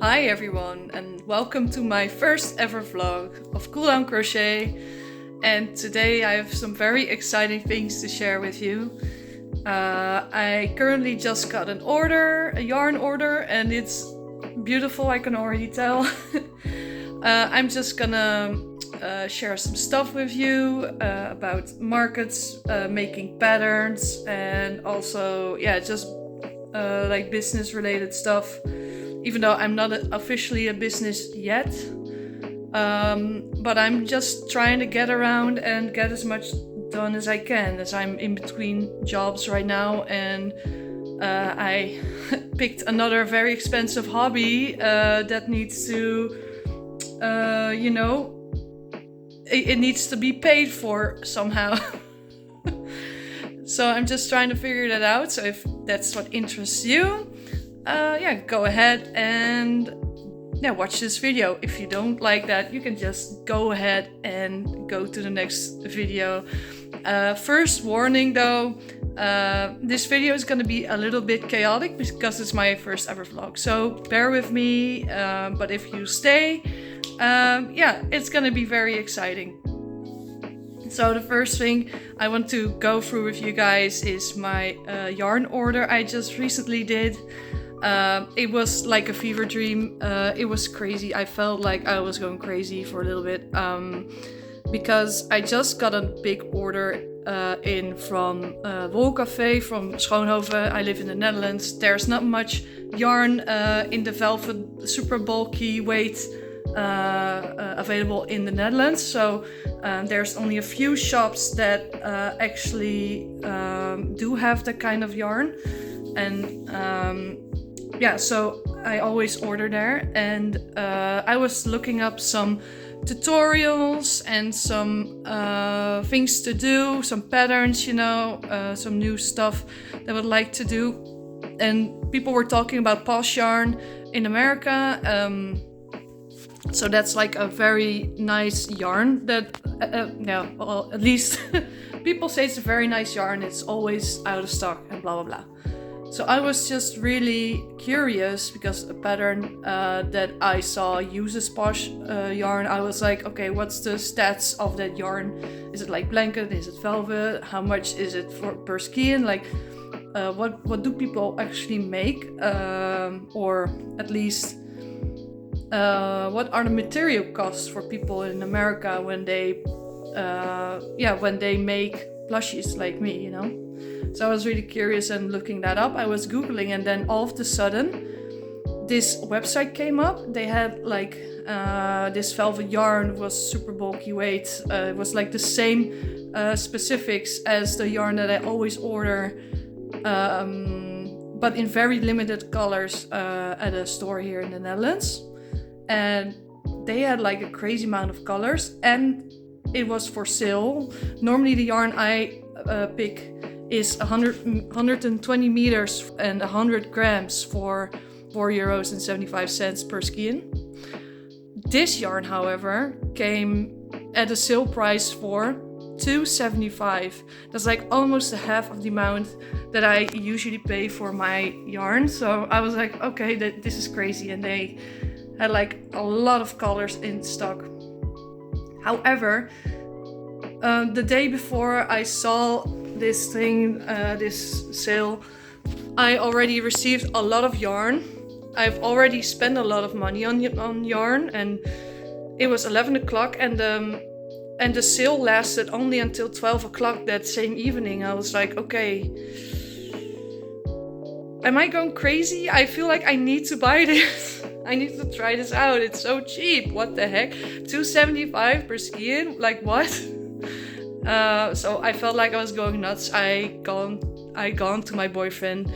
Hi everyone, and welcome to my first ever vlog of Cooldown Crochet. And today I have some very exciting things to share with you. I currently just got an order, a yarn order, and it's beautiful, I can already tell. I'm just gonna share some stuff with you about markets, making patterns, and also, just like business related stuff. Even though I'm not officially a business yet, but I'm just trying to get around and get as much done as I can, as I'm in between jobs right now, and I picked another very expensive hobby that needs to, it needs to be paid for somehow. So I'm just trying to figure that out. So if that's what interests you, go ahead and watch this video. If you don't like that, you can just go ahead and go to the next video. First warning though, this video is going to be a little bit chaotic because it's my first ever vlog, so bear with me, but if you stay, it's going to be very exciting. So the first thing I want to go through with you guys is my yarn order I just recently did. It was like a fever dream. It was crazy. I felt like I was going crazy for a little bit because I just got a big order in from Wolcafé from Schoonhoven. I live in the Netherlands. There's not much yarn in the velvet super bulky weight available in the Netherlands, so there's only a few shops that actually do have that kind of yarn, and so I always order there. And I was looking up some tutorials and some things to do, some patterns, some new stuff that I would like to do. And people were talking about Posh yarn in America. So that's like a very nice yarn that, at least people say it's a very nice yarn. It's always out of stock and blah, blah, blah. So I was just really curious because a pattern that I saw uses Posh yarn. I was like, okay, what's the stats of that yarn? Is it like blanket? Is it velvet? How much is it per skein? Like, what do people actually make? Or at least, what are the material costs for people in America when they make plushies like me, So I was really curious and looking that up. I was Googling, and then all of a sudden this website came up. They had like this velvet yarn was super bulky weight. It was like the same specifics as the yarn that I always order, but in very limited colors at a store here in the Netherlands. And they had like a crazy amount of colors, and it was for sale. Normally the yarn I pick is 120 meters and 100 grams for €4.75 per skein. This yarn, however, came at a sale price for $2.75. That's like almost a half of the amount that I usually pay for my yarn. So I was like, okay, this is crazy. And they had like a lot of colors in stock. However, the day before I saw this thing, this sale, I already received a lot of yarn. I've already spent a lot of money on yarn, and it was 11 o'clock, and the sale lasted only until 12 o'clock that same evening. I was like, okay, am I going crazy? I feel like I need to buy this. I need to try this out. It's so cheap. What the heck? $2.75 per skein? Like what? So I felt like I was going nuts. I gone to my boyfriend,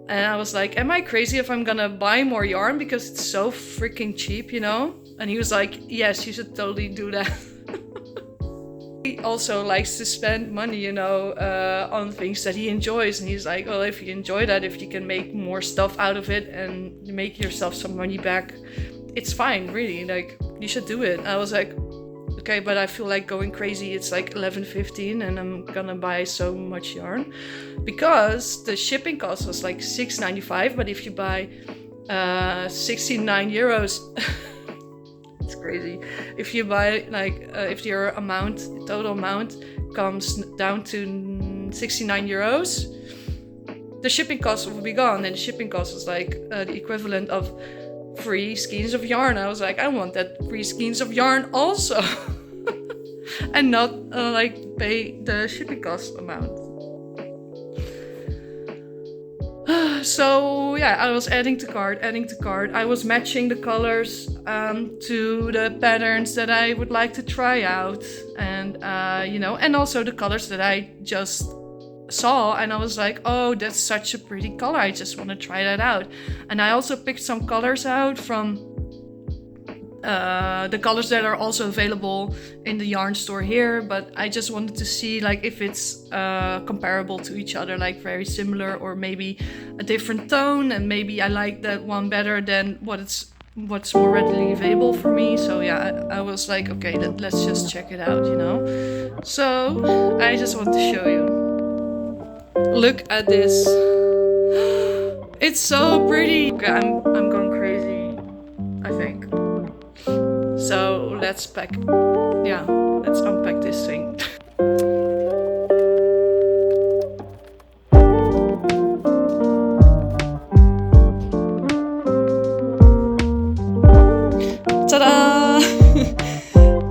and I was like, am I crazy if I'm gonna buy more yarn because it's so freaking cheap, And he was like, yes, you should totally do that. He also likes to spend money, on things that he enjoys. And he's like, well, if you enjoy that, if you can make more stuff out of it and make yourself some money back, it's fine, really. Like, you should do it. I was like, okay, but I feel like going crazy. It's like 11.15 and I'm gonna buy so much yarn because the shipping cost was like $6.95. But if you buy 69 euros. It's crazy. If you buy like if your total amount comes down to 69 euros, the shipping cost will be gone, and the shipping cost is like the equivalent of 3 skeins of yarn. I was like, I want that 3 skeins of yarn also. And not like pay the shipping cost amount. So yeah, I was adding to cart. I was matching the colors to the patterns that I would like to try out, and you know, and also the colors that I just saw, and I was like, oh, that's such a pretty color, I just want to try that out. And I also picked some colors out from the colors that are also available in the yarn store here, but I just wanted to see like if it's comparable to each other, like very similar, or maybe a different tone, and maybe I like that one better than what's more readily available for me. So yeah, I was like, okay, let's just check it out, you know. So I just want to show you. Look at this. It's so pretty. Okay, I'm going crazy, I think. So let's unpack this thing. Ta-da!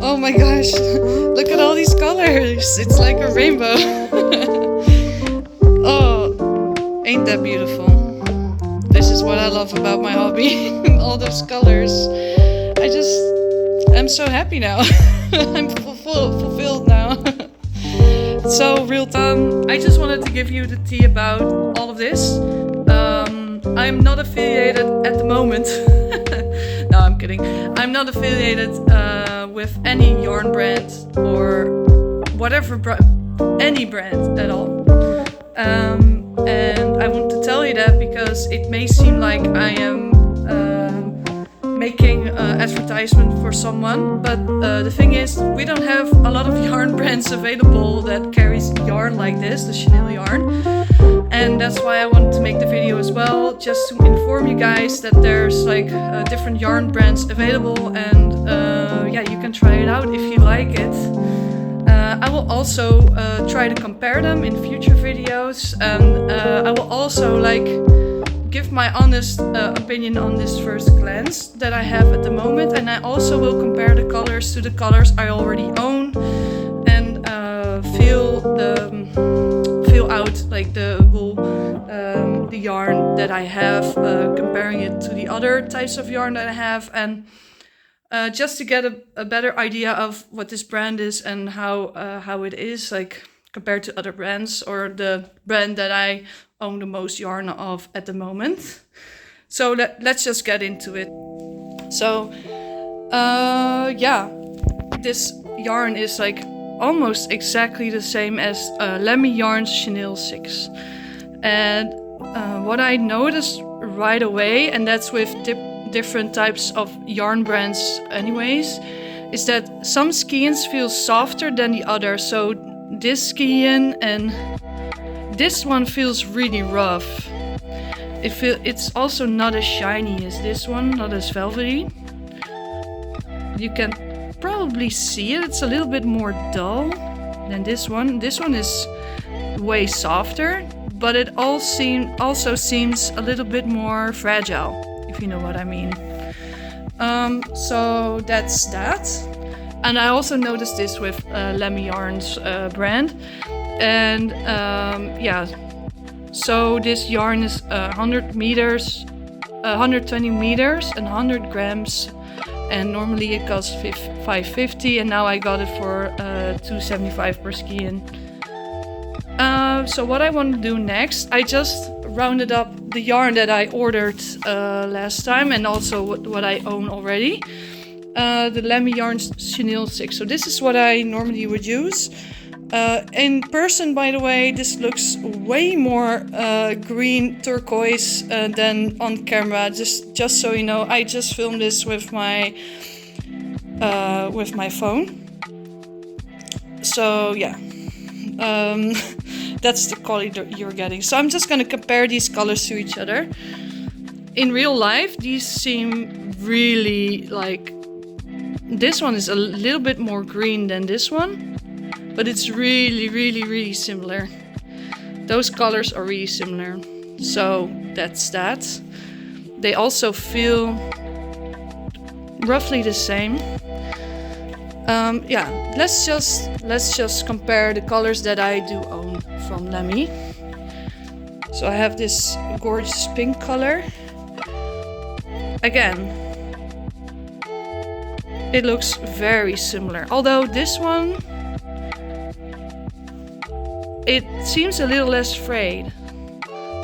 Oh my gosh, look at all these colors. It's like a rainbow. Oh, ain't that beautiful? This is what I love about my hobby. All those colors. I'm so happy now. I'm fulfilled now. So real time, I just wanted to give you the tea about all of this. I'm not affiliated at the moment. No, I'm kidding. I'm not affiliated with any yarn brand or whatever any brand at all. And I want to tell you that because it may seem like I am making advertisement for someone, but the thing is, we don't have a lot of yarn brands available that carries yarn like this, the chenille yarn, and that's why I wanted to make the video as well, just to inform you guys that there's like different yarn brands available, and yeah, you can try it out if you like it. I will also try to compare them in future videos, and I will also like give my honest opinion on this first glance that I have at the moment, and I also will compare the colors to the colors I already own, and feel out like the wool, the yarn that I have, comparing it to the other types of yarn that I have, and just to get a better idea of what this brand is and how it is like compared to other brands, or the brand that I own the most yarn of at the moment. So let's just get into it. So yeah, this yarn is like almost exactly the same as Lemmy Yarn's Chenille 6. And what I noticed right away, and that's with different types of yarn brands anyways, is that some skeins feel softer than the other. So this skein and this one feels really rough. It's also not as shiny as this one, not as velvety. You can probably see it. It's a little bit more dull than this one. This one is way softer, but it also seems a little bit more fragile, if you know what I mean. So that's that. And I also noticed this with Lemmy Yarn's brand. And yeah, so this yarn is 100 meters, 120 meters and 100 grams. And normally it costs $5.50, and now I got it for $2.75 per skein. So what I want to do next, I just rounded up the yarn that I ordered last time, and also what I own already. The Lemmy Yarn's Chenille 6. So this is what I normally would use. In person, by the way, this looks way more green turquoise than on camera. Just so you know, I just filmed this with my phone. So yeah, that's the quality that you're getting. So I'm just gonna compare these colors to each other. in real life, these seem really like, this one is a little bit more green than this one, but it's really similar. Those colors are really similar. So that's that. They also feel roughly the same. Yeah, let's just compare the colors that I do own from Lemmy. So I have this gorgeous pink color. Again, it looks very similar. Although this one, it seems a little less frayed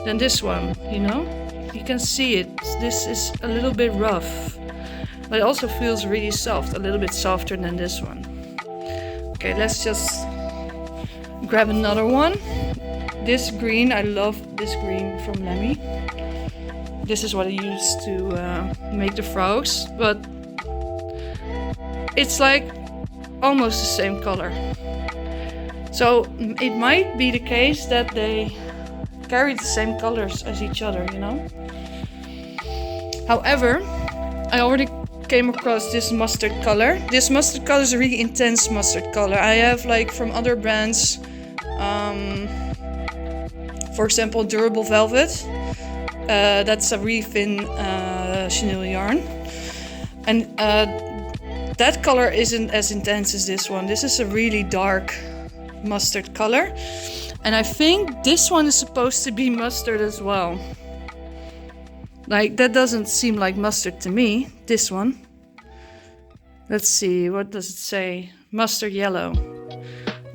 than this one, you know? You can see it. This is a little bit rough, but it also feels really soft, a little bit softer than this one. Okay, let's just grab another one. This green, I love this green from Lemmy. This is what I use to make the frogs, but it's like almost the same color. So it might be the case that they carry the same colors as each other, you know? However, I already came across this mustard color. This mustard color is a really intense mustard color. I have like from other brands, for example, Durable Velvet. That's a really thin chenille yarn. And that color isn't as intense as this one. This is a really dark mustard color. And I think this one is supposed to be mustard as well. Like, that doesn't seem like mustard to me, this one. Let's see, what does it say? Mustard yellow.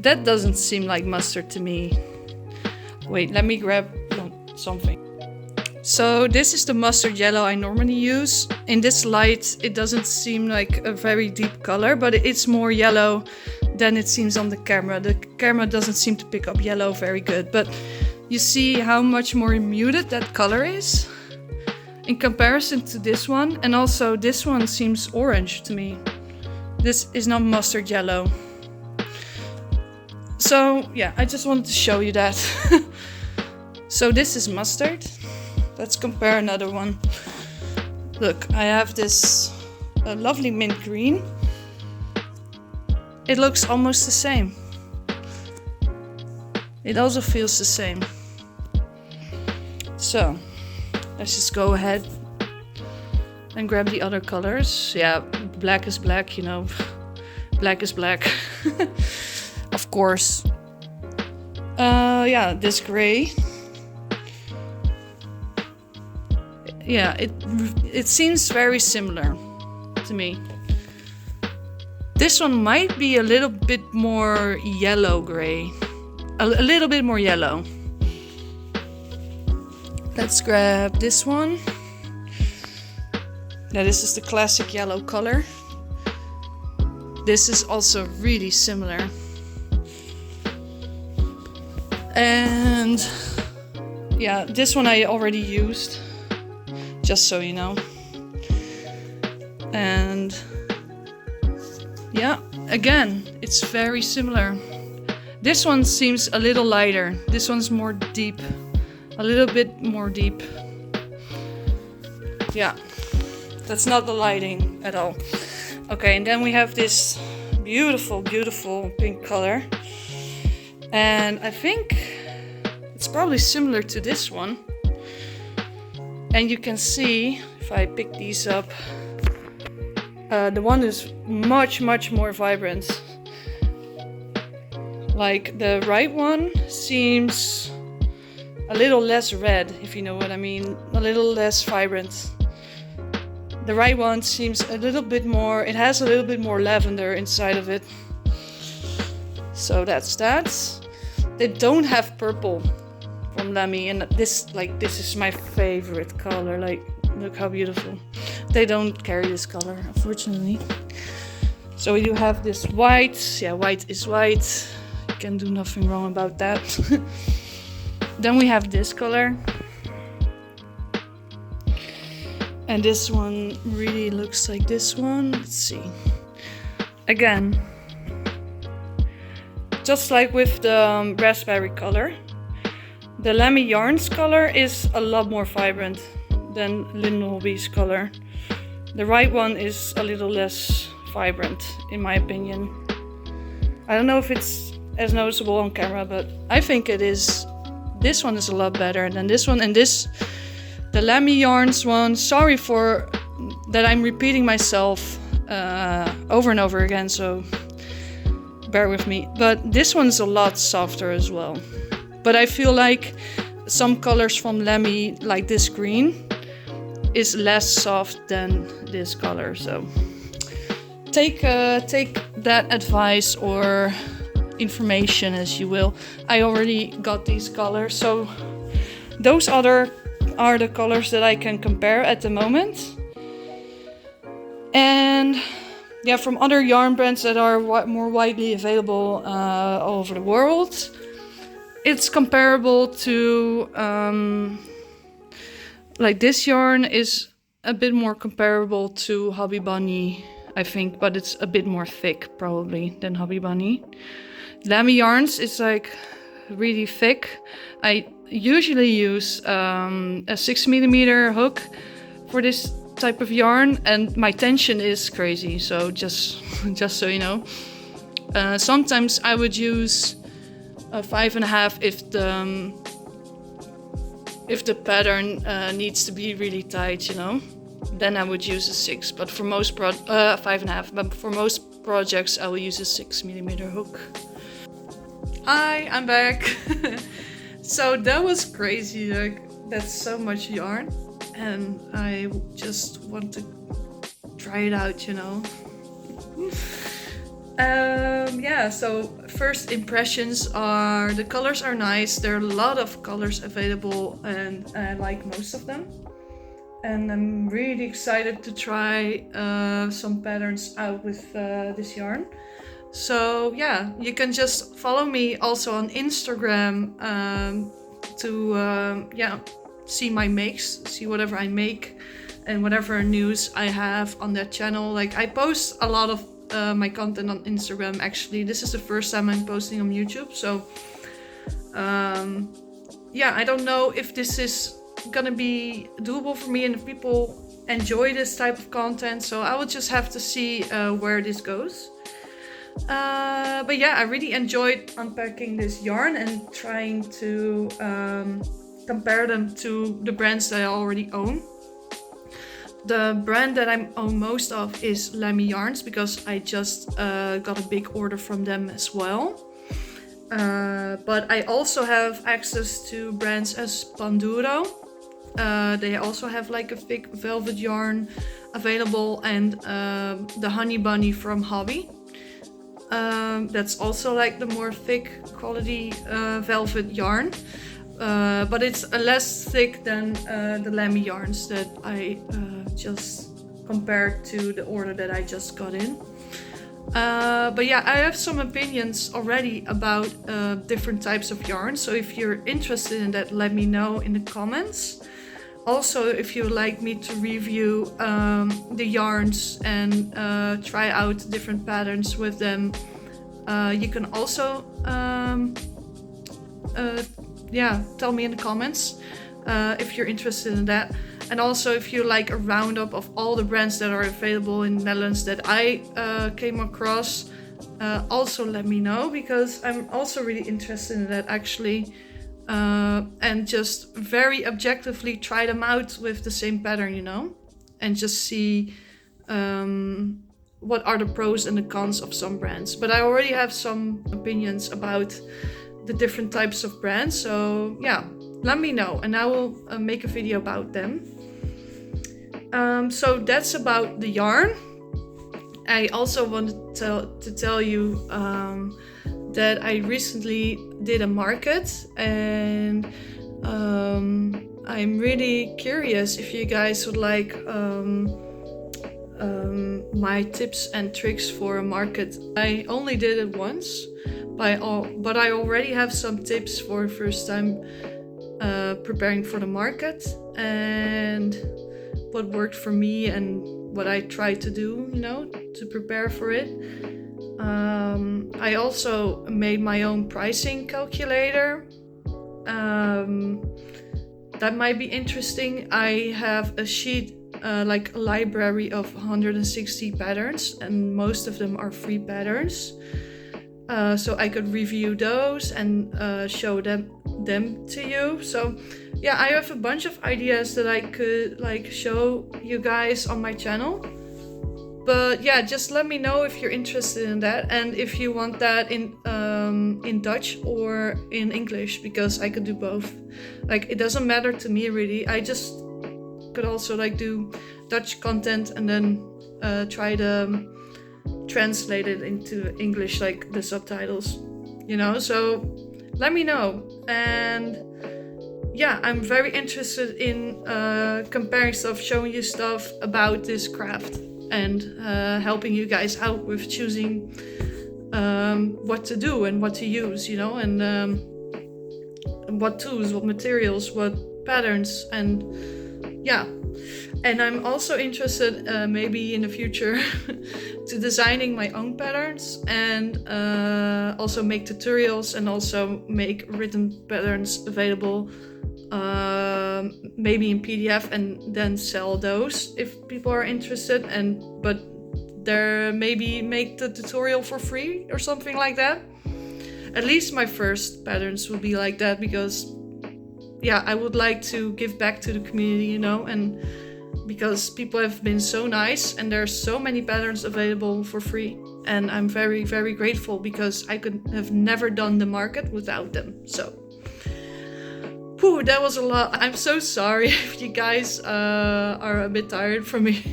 That doesn't seem like mustard to me. Wait, let me grab something. So this is the mustard yellow I normally use. In this light, it doesn't seem like a very deep color, but it's more yellow than it seems on the camera. The camera doesn't seem to pick up yellow very good, but you see how much more muted that color is in comparison to this one. And also this one seems orange to me. This is not mustard yellow. So yeah, I just wanted to show you that. So this is mustard. Let's compare another one. Look, I have this lovely mint green. It looks almost the same. It also feels the same. So let's just go ahead and grab the other colors. Yeah, black is black, you know. Black is black. Of course. Yeah, this gray. Yeah, it seems very similar to me. This one might be a little bit more yellow gray. A little bit more yellow. Let's grab this one. Now this is the classic yellow color. This is also really similar. And yeah, this one I already used, just so you know. And yeah, again, it's very similar. This one seems a little lighter. This one's more deep, a little bit more deep. Yeah, that's not the lighting at all. Okay, and then we have this beautiful, beautiful pink color. And I think it's probably similar to this one. And you can see, if I pick these up, the one is much, much more vibrant. Like the right one seems a little less red, if you know what I mean, a little less vibrant. The right one seems a little bit more, it has a little bit more lavender inside of it. So that's that. They don't have purple from Lemmy, and this is my favorite color. Like, look how beautiful. They don't carry this color, unfortunately. So you have this white. Yeah, white is white. You can do nothing wrong about that. Then we have this color. And this one really looks like this one. Let's see. Again, just like with the raspberry color, the Lemmy Yarns color is a lot more vibrant than Little Hobby's color. The right one is a little less vibrant, in my opinion. I don't know if it's as noticeable on camera, but I think it is. This one is a lot better than this one, and the Lammy Yarns one. Sorry for that, I'm repeating myself over and over again, so bear with me. But this one's a lot softer as well. But I feel like some colors from Lammy, like this green, is less soft than this color. So take that advice or information as you will. I already got these colors, so those are the colors that I can compare at the moment. And yeah, from other yarn brands that are more widely available all over the world, it's comparable to like this yarn is a bit more comparable to Hobby Bunny, I think, but it's a bit more thick probably than Hobby Bunny. Lammy Yarns is like really thick. I usually use a 6mm hook for this type of yarn, and my tension is crazy, so just so you know. Sometimes I would use a 5.5 if the pattern needs to be really tight, you know. Then I would use a 6, but for most 5.5. But for most projects, I will use a 6mm hook. Hi, I'm back. So that was crazy. Like, that's so much yarn, and I just want to try it out, you know. Yeah, so first impressions are the colors are nice. There are a lot of colors available, and I like most of them. And I'm really excited to try some patterns out with this yarn. So yeah, you can just follow me also on Instagram to see my makes, see whatever I make and whatever news I have on that channel. Like, I post a lot of my content on Instagram actually. This is the first time I'm posting on YouTube, so yeah, I don't know if this is gonna be doable for me and if people enjoy this type of content, so I will just have to see where this goes. But yeah, I really enjoyed unpacking this yarn and trying to compare them to the brands that I already own. The brand that I own most of is Lammy Yarns, because I just got a big order from them as well. But I also have access to brands as Panduro. They also have like a thick velvet yarn available, and the Honey Bunny from Hobby. That's also like the more thick quality velvet yarn. But it's less thick than the Lammy Yarns that I just compared to the order that I just got in. But yeah, I have some opinions already about different types of yarn, so if you're interested in that, let me know in the comments. Also, if you would like me to review the yarns and try out different patterns with them, you can also tell me in the comments if you're interested in that. And also, if you like a roundup of all the brands that are available in the Netherlands that I came across, also let me know, because I'm also really interested in that actually. And just very objectively try them out with the same pattern, you know, and just see what are the pros and the cons of some brands. But I already have some opinions about the different types of brands, so yeah, let me know and I will make a video about them. So that's about the yarn. I also wanted to tell you that I recently did a market, and I'm really curious if you guys would like my tips and tricks for a market. I only did it once, but I already have some tips for first time preparing for the market, and what worked for me and what I tried to do, you know, to prepare for it. I also made my own pricing calculator. that might be interesting. I have a sheet, like a library of 160 patterns, and most of them are free patterns. So I could review those and show them to you. So yeah, I have a bunch of ideas that I could like show you guys on my channel. But yeah, just let me know if you're interested in that, and if you want that in Dutch or in English, because I could do both. Like, it doesn't matter to me really. I just could also like do Dutch content and then try to translate it into English, like the subtitles, you know. So let me know. And yeah, I'm very interested in comparing stuff, showing you stuff about this craft, and helping you guys out with choosing what to do and what to use, you know, and what tools, what materials, what patterns, and yeah. And I'm also interested maybe in the future to designing my own patterns, and also make tutorials, and also make written patterns available, maybe in PDF, and then sell those if people are interested. But there maybe make the tutorial for free or something like that. At least my first patterns will be like that, because yeah, I would like to give back to the community, you know, and because people have been so nice, and there's so many patterns available for free, and I'm very, very grateful, because I could have never done the market without them. So whew, that was a lot. I'm so sorry if you guys are a bit tired from me.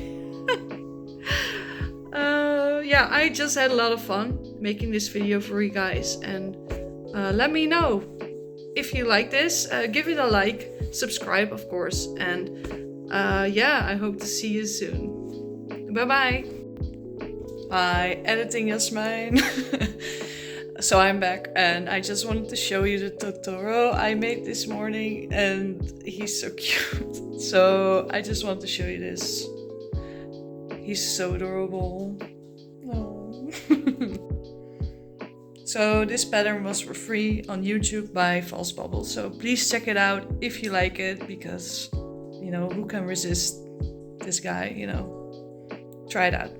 Yeah, I just had a lot of fun making this video for you guys, and let me know if you like this. Give it a like, subscribe of course, and yeah, I hope to see you soon. Bye bye. Hi, editing Jasmijn. So I'm back, and I just wanted to show you the Totoro I made this morning, and he's so cute. So I just want to show you this. He's so adorable. Oh. So this pattern was for free on YouTube by False Bubble. So please check it out if you like it, because, you know, who can resist this guy, you know? Try it out.